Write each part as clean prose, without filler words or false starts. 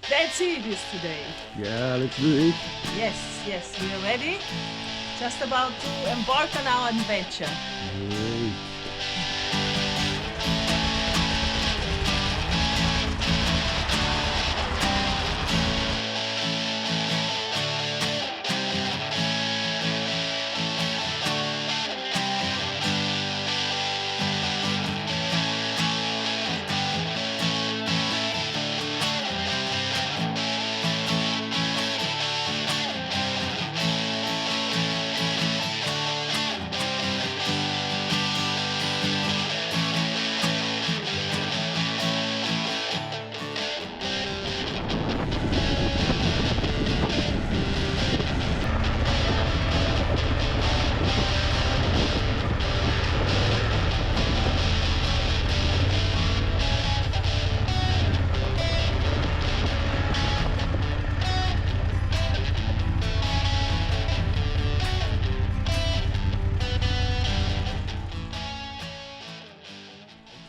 Dead Sea it is today. Yeah, let's do it. Yes, yes, we are ready. Just about to embark on our adventure.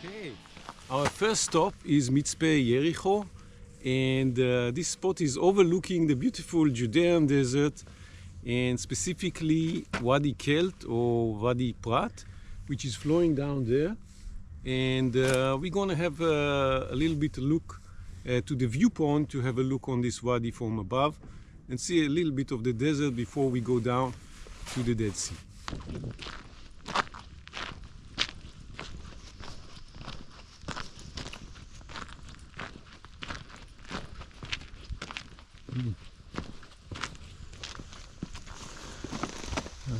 Great. Our first stop is Mitzpe Yeriho, and this spot is overlooking the beautiful Judean Desert, and specifically Wadi Kelt or Wadi Prat, which is flowing down there. And we're going to have a little bit look to the viewpoint to have a look on this wadi from above and see a little bit of the desert before we go down to the Dead Sea.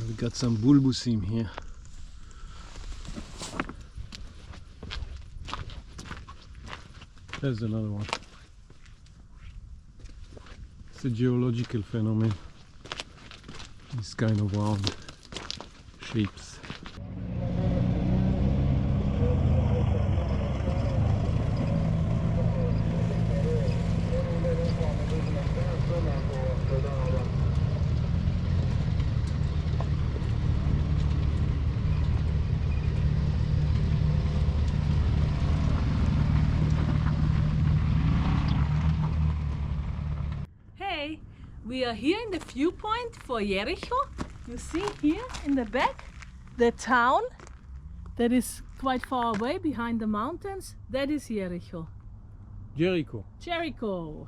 We got some bulbusim here. There's another one. It's a geological phenomenon. These kind of round shapes. We are here in the viewpoint for Jericho. You see here in the back the town that is quite far away behind the mountains. That is Jericho. Jericho. Jericho.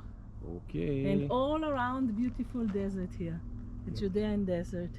Okay. And all around the beautiful desert here, the Judean Desert.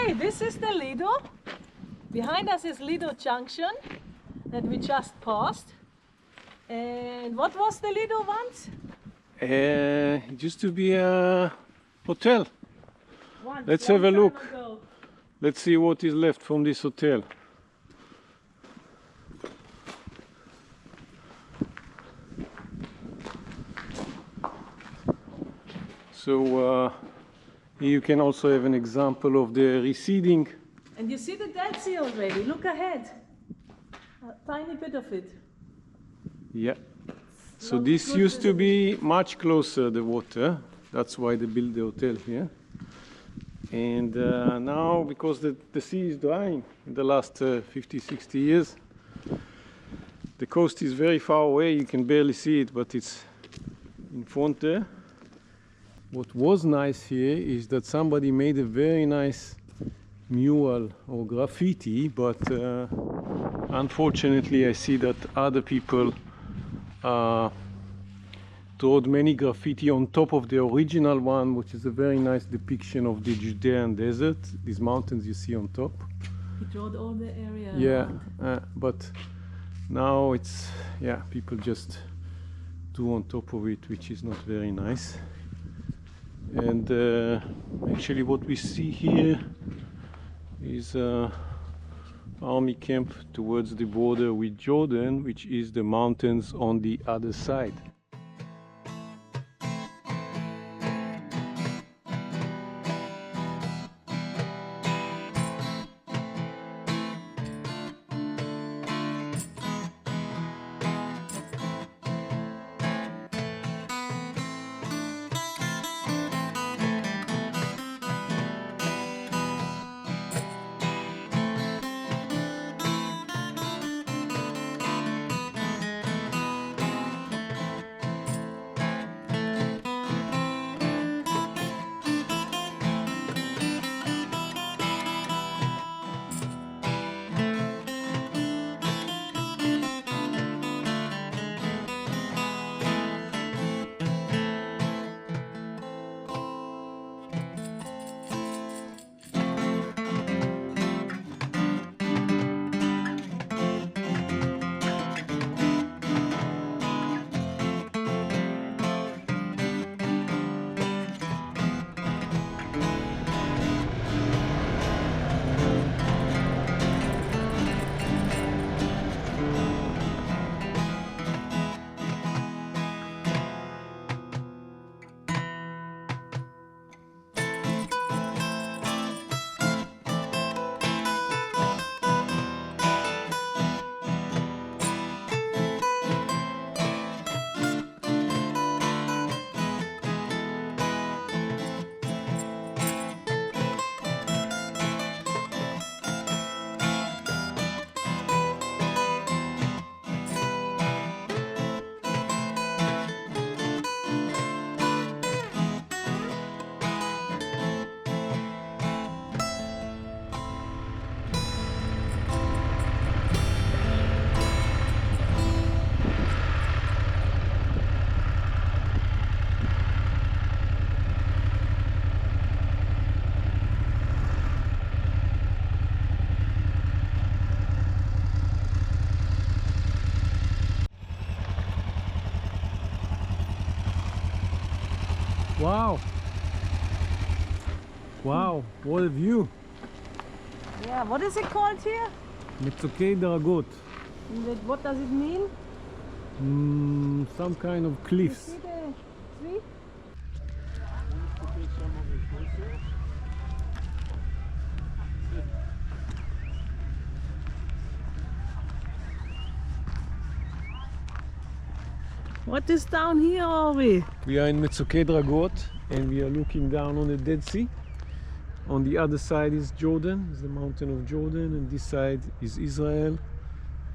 Okay, this is the Lido. Behind us is Lido Junction that we just passed. And what was the Lido once? It used to be a hotel. Once, Let's long have a time look. ago. Let's see what is left from this hotel. So here you can also have an example of the receding. And you see the Dead Sea already. Look ahead. A tiny bit of it. Yeah. So Not this good used to visibility. be much closer the water. That's why they built the hotel here. And now, because the sea is drying in the last 50, 60 years, the coast is very far away. You can barely see it, but it's in front there. What was nice here is that somebody made a very nice mural or graffiti, but unfortunately I see that other people drawed many graffiti on top of the original one, which is a very nice depiction of the Judean Desert, these mountains you see on top. He drew all the area. Yeah, around. but now it's, yeah, people just do on top of it, which is not very nice. And actually what we see here is army camp towards the border with Jordan, which is the mountains on the other side. Wow! Wow, what a view! Yeah, what is it called here? Metsoke Dragot. What does it mean? Some kind of You cliffs. see the tree? What is down here, Ori? We are in Metsoke Dragot and we are looking down on the Dead Sea. On the other side is Jordan, is the mountain of Jordan, and this side is Israel.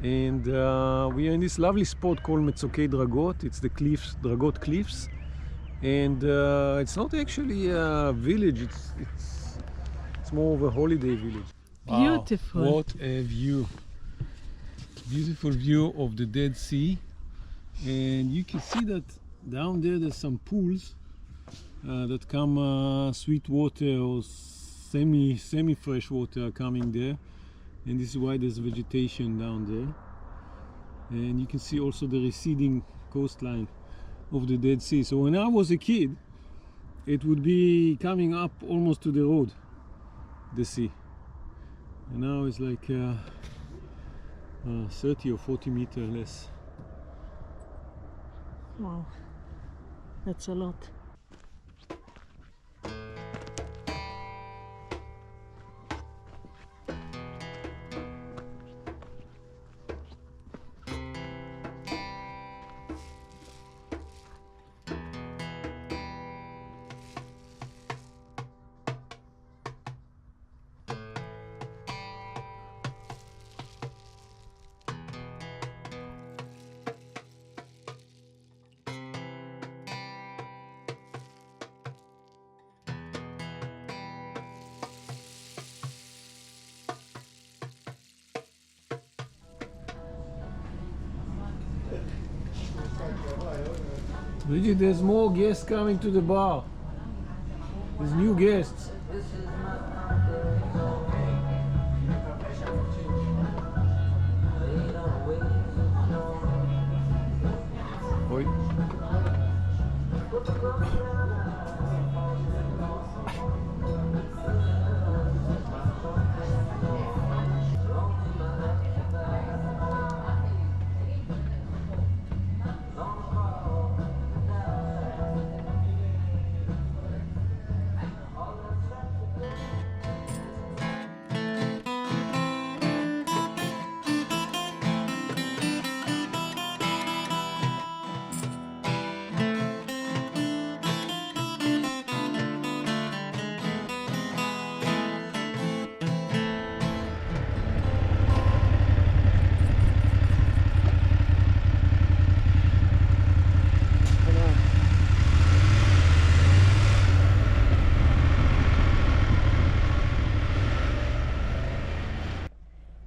And we are in this lovely spot called Metsoke Dragot. It's the cliffs, Dragot Cliffs. And it's not actually a village, it's more of a holiday village. Beautiful. Wow, what a view. Beautiful view of the Dead Sea. And you can see that down there there's some pools that come sweet water or semi-fresh water coming there, and this is why there's vegetation down there. And you can see also the receding coastline of the Dead Sea. So when I was a kid, it would be coming up almost to the road, the sea. And now it's like 30 or 40 meters less. Wow, that's a lot. Bridget, there's more guests coming to the bar. There's new guests. Oi.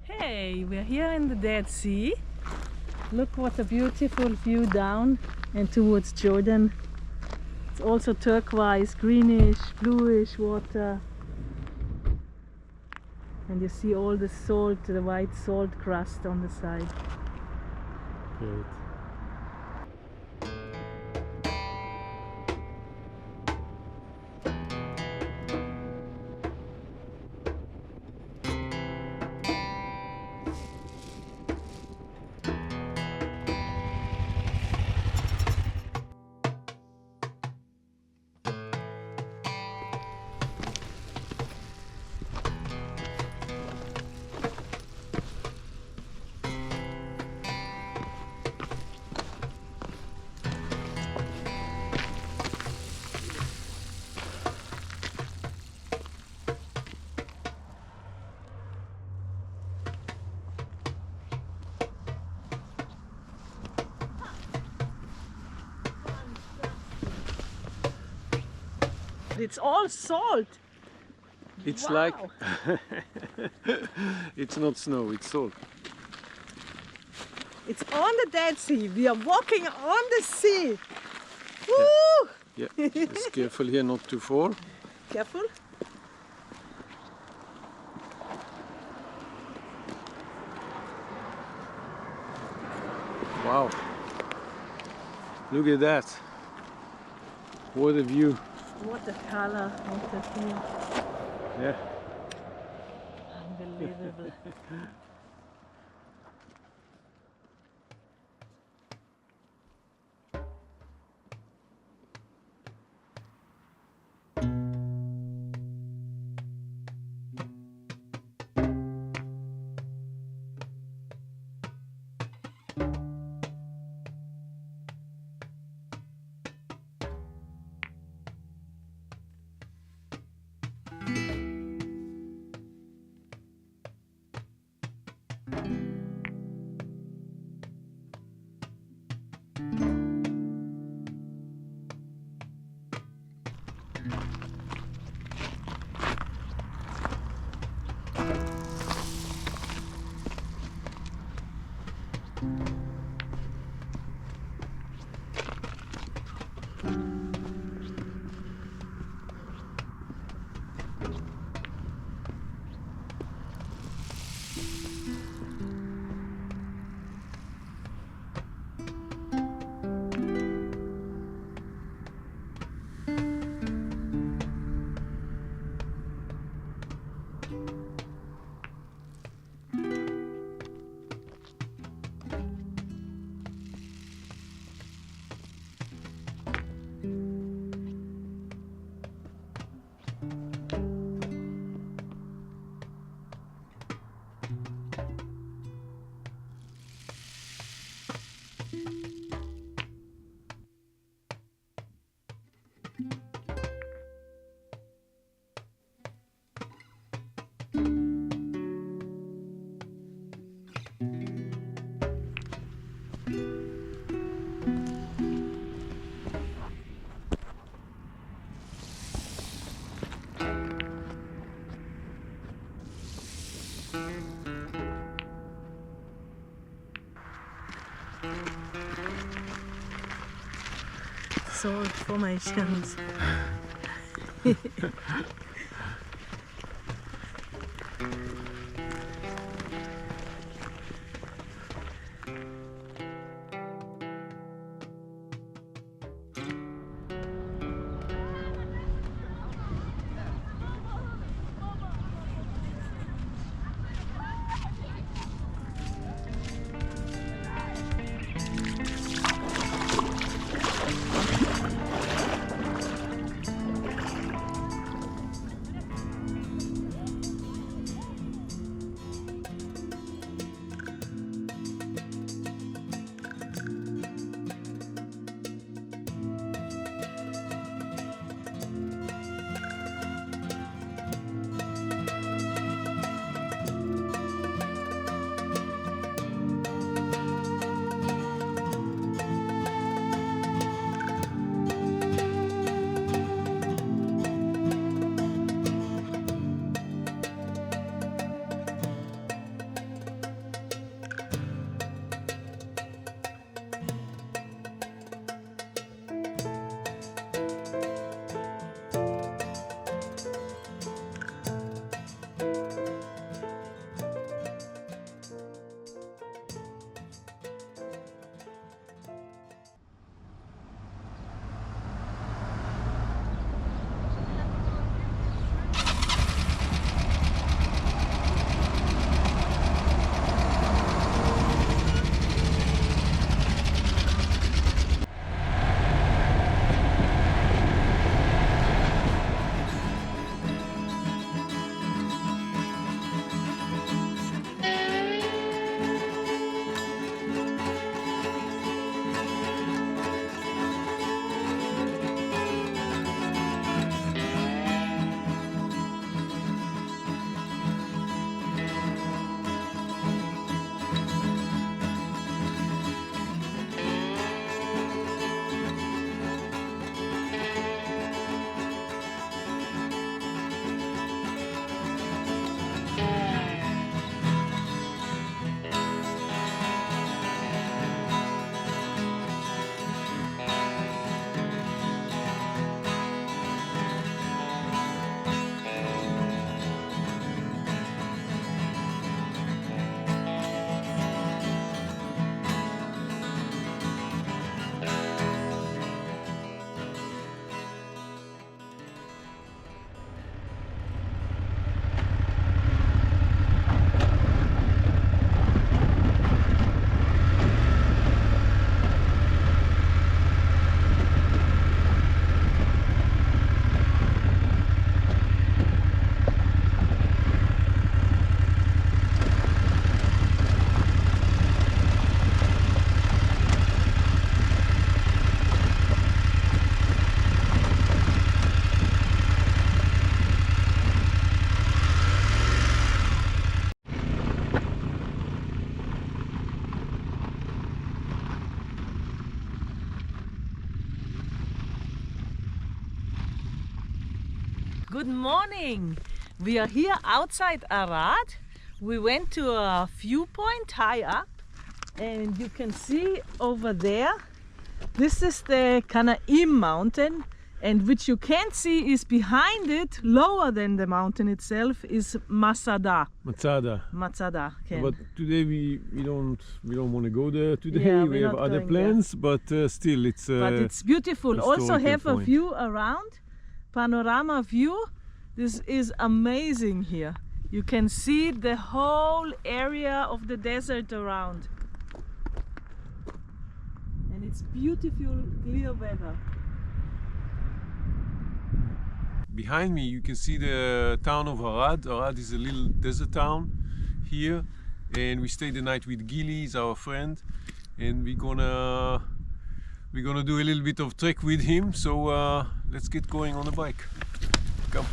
Hey, we're here in the Dead Sea. Look what a beautiful view down and towards Jordan. It's also turquoise, greenish, bluish water. And you see all the salt, the white salt crust on the side. Great. It's all salt. It's Wow. like it's not snow, it's salt. It's on the Dead Sea. We are walking on the sea. Woo! Yeah, just careful here not to fall. Careful. Wow. Look at that. What a view. What a color, what a view. Yeah. Unbelievable. salt formations. Good morning! We are here outside Arad. We went to a viewpoint high up, and you can see over there, this is the Kanaim mountain, and which you can't see is behind it, lower than the mountain itself, is Masada. Matsada. כן. But today we don't want to go there today. Yeah, we we're have not other going plans, but still it's But it's beautiful. Also historical have a point. view around, panorama view. This is amazing here. You can see the whole area of the desert around. And it's beautiful, clear weather. Behind me you can see the town of Arad. Arad is a little desert town here, and we stayed the night with Gili, he's our friend, and we're gonna do a little bit of trek with him. So let's get going on the bike. Come.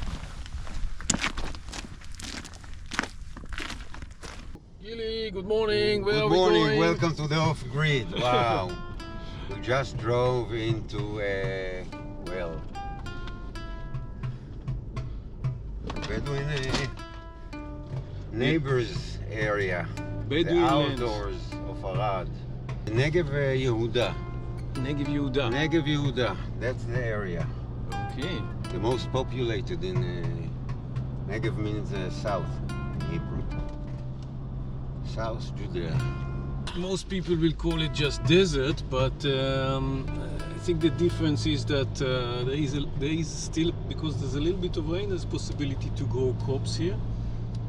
Gili, good morning. Where are we going? Good morning. Welcome to the off-grid. Wow. We just drove into a, well, Bedouin neighbors area. Bedouin the lands. outdoors of Arad. Negev Yehuda. Negev Yehuda. Negev Yehuda, that's the area. Okay. The most populated in Negev means south in Hebrew. South Judea. Most people will call it just desert, but I think the difference is that there is still, because there's a little bit of rain, there's possibility to grow crops here.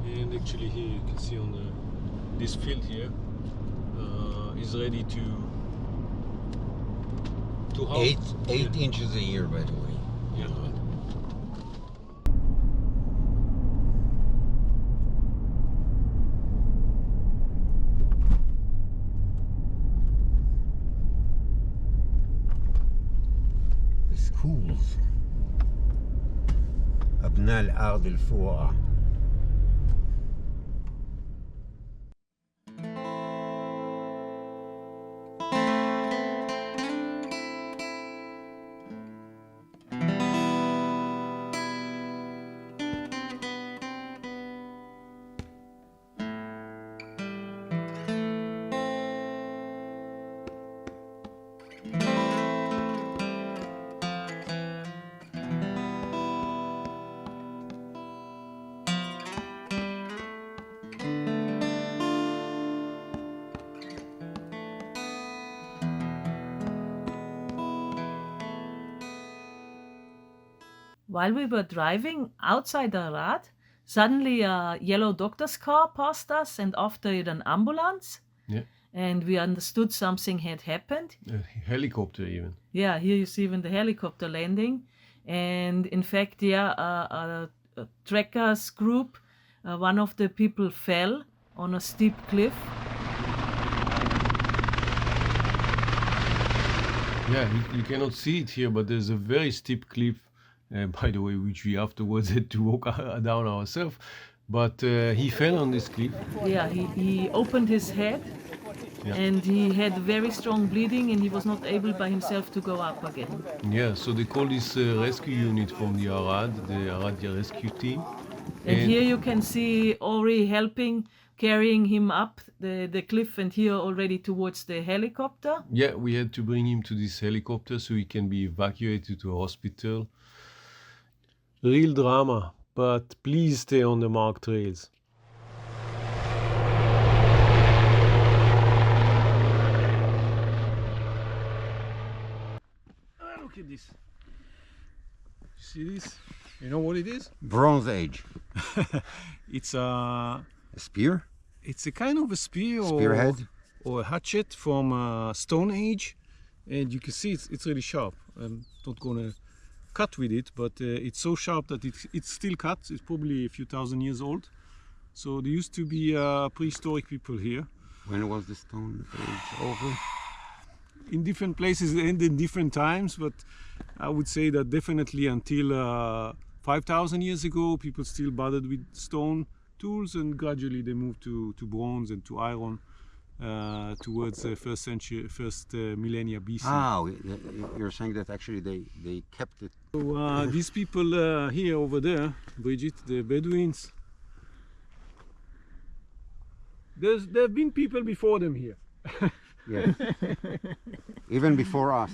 And actually here you can see on this field here is ready to harvest. 8 inches a year, by the way. Yeah. The schools. أبناء الأرض الفقراء. While we were driving outside Arad, suddenly a yellow doctor's car passed us and after it an ambulance. Yeah. And we understood something had happened. A helicopter even. Yeah, here you see even the helicopter landing. And in fact, yeah, a trekkers group, one of the people fell on a steep cliff. Yeah, you cannot see it here, but there's a very steep cliff, by the way, which we afterwards had to walk down ourselves. But he fell on this cliff. Yeah, he opened his head. Yeah. And he had very strong bleeding and he was not able by himself to go up again. Yeah, so they call this rescue unit from the Arad rescue team. And here you can see Ori helping, carrying him up the cliff and here already towards the helicopter. Yeah, we had to bring him to this helicopter so he can be evacuated to a hospital. Real drama, but please stay on the marked trails. Look at this. You see this? You know what it is? Bronze Age. It's A spear? It's a kind of a spear Spearhead? or a hatchet from Stone Age, and you can see it's really sharp. I'm not gonna cut with it, but it's so sharp that it still cuts. It's probably a few thousand years old. So there used to be prehistoric people here. When was the Stone Age over? In different places and in different times, but I would say that definitely until 5,000 years ago, people still bothered with stone tools, and gradually they moved to bronze and to iron towards the first millennia BC. Ah, you're saying that actually they kept it. So these people here over there, Bridget, the Bedouins, there have been people before them here. Yes. Even before us.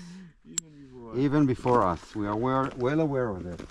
Even before us. We are well aware of that.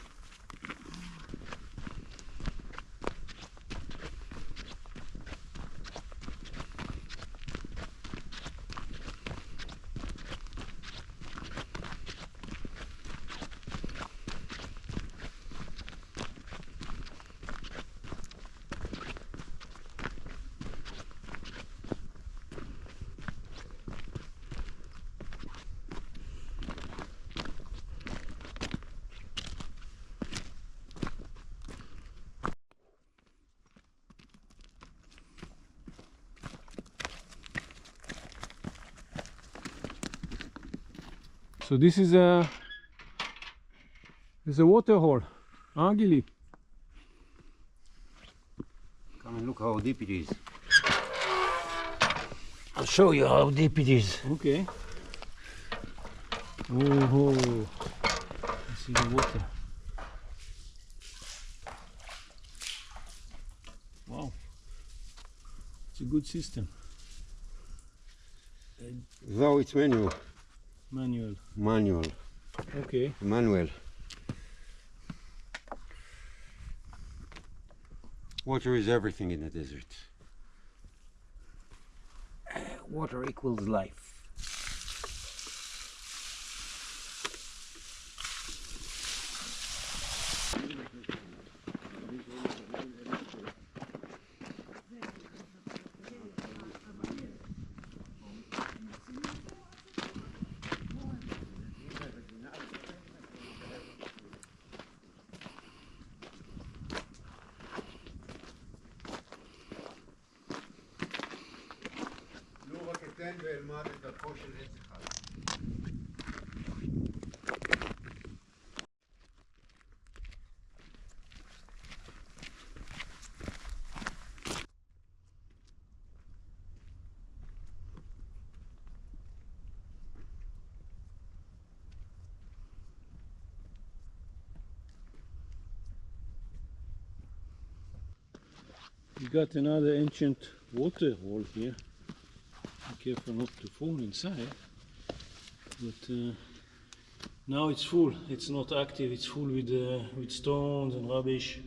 So this is a water hole, Gili. Come and look how deep it is. I'll show you how deep it is. Okay. Oh, I see the water. Wow, it's a good system. Though it's manual. Manual. Manual. Okay. Manuel. Water is everything in the desert. Water equals life. We got another ancient water hole here. Be careful not to fall inside. But now it's full. It's not active. It's full with stones and rubbish.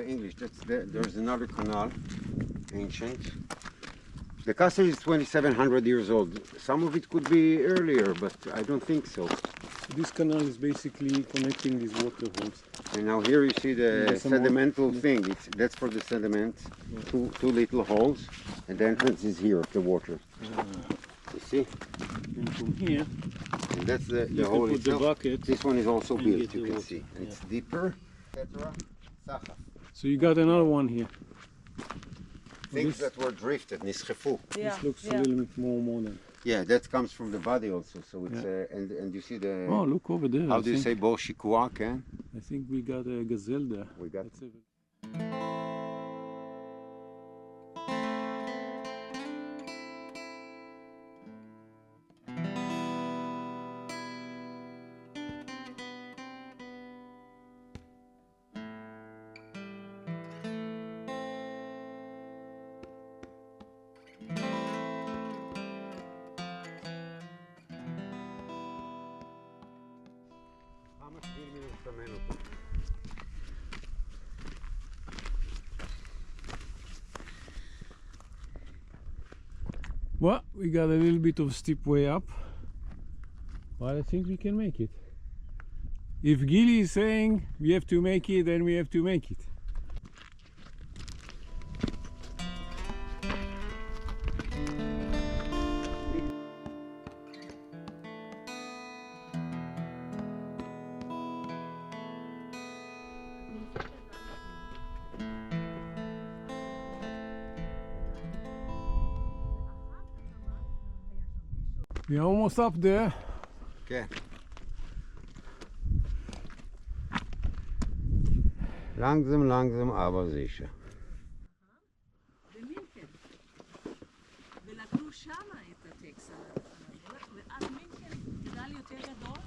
English. There's another canal, ancient. The castle is 2,700 years old. Some of it could be earlier, but I don't think so. This canal is basically connecting these water holes. And now here you see the sedimental thing. That's for the sediment. Two little holes, and the entrance is here of the water. You see? And from here, and that's the you hole can put the itself. bucket. This one is also and built, get you the can water. see. And Yeah. it's deeper, etc. Soffer. So you got another one here. Things that were drifted, niskefu. This looks a little bit more modern. Yeah, that comes from the body also. So it's and you see the. Oh, look over there. How I do you think- say bo shikuak? Eh? I think we got a gazelle there. We got. That's it. Well, we got a little bit of steep way up, but I think we can make it. If Gili is saying we have to make it, then we have to make it. We're almost up there. Okay. Langsam, langsam, aber sicher. במינכן. ולקחו שמה את הטקסט על הדרך, ואז מינכן גדל יותר גדול.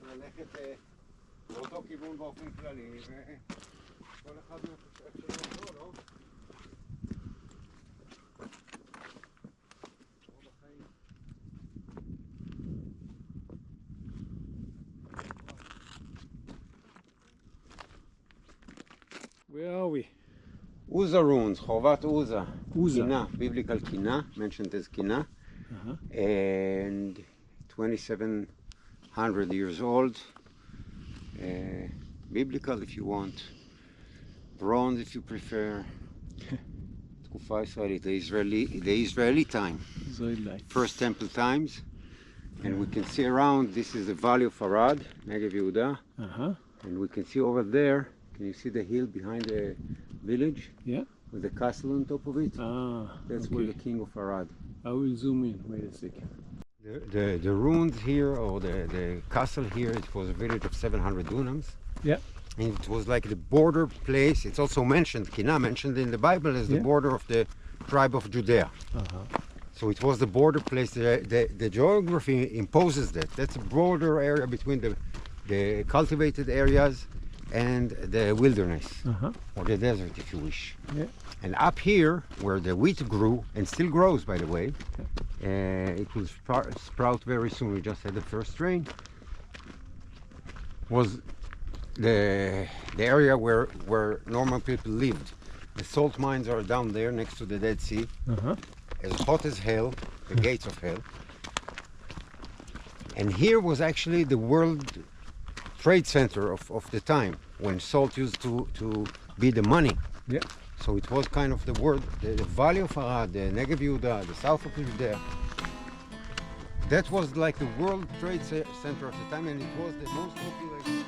בגלל ללכת באותו כיוון באופן כללי, וכל אחד איך שלו, לא? Where are we? Uza ruins, Horvat Uza. Uza. Kina, biblical Kina, mentioned as Kina. And 2,700 years old. Biblical if you want. Bronze if you prefer. תקופה ישראלית, the Israeli time. Israelite. First temple times. And we can see around, this is the valley of Arad, Negev Yehuda. And we can see over there, can you see the hill behind the village? Yeah. With the castle on top of it? That's where the okay. king of Arad. I will zoom in. Wait a second. The ruins here, or the castle here, it was a village of 700 dunams. Yeah. And it was like the border place. It's also mentioned, Kina mentioned in the Bible as the border of the tribe of Judea. So it was the border place. The geography imposes that. That's a border area between the cultivated areas and the wilderness, or the desert if you wish. Yeah. And up here, where the wheat grew, and still grows by the way, it will sprout very soon. We just had the first rain. Was the area where normal people lived. The salt mines are down there next to the Dead Sea, as hot as hell, the gates of hell. And here was actually the world trade center of the time, when salt used to be the money. Yeah. So it was kind of the world, the valley of Arad, the Negev Yehuda, the south of Judea. That was like the world trade center of the time, and it was the most populated.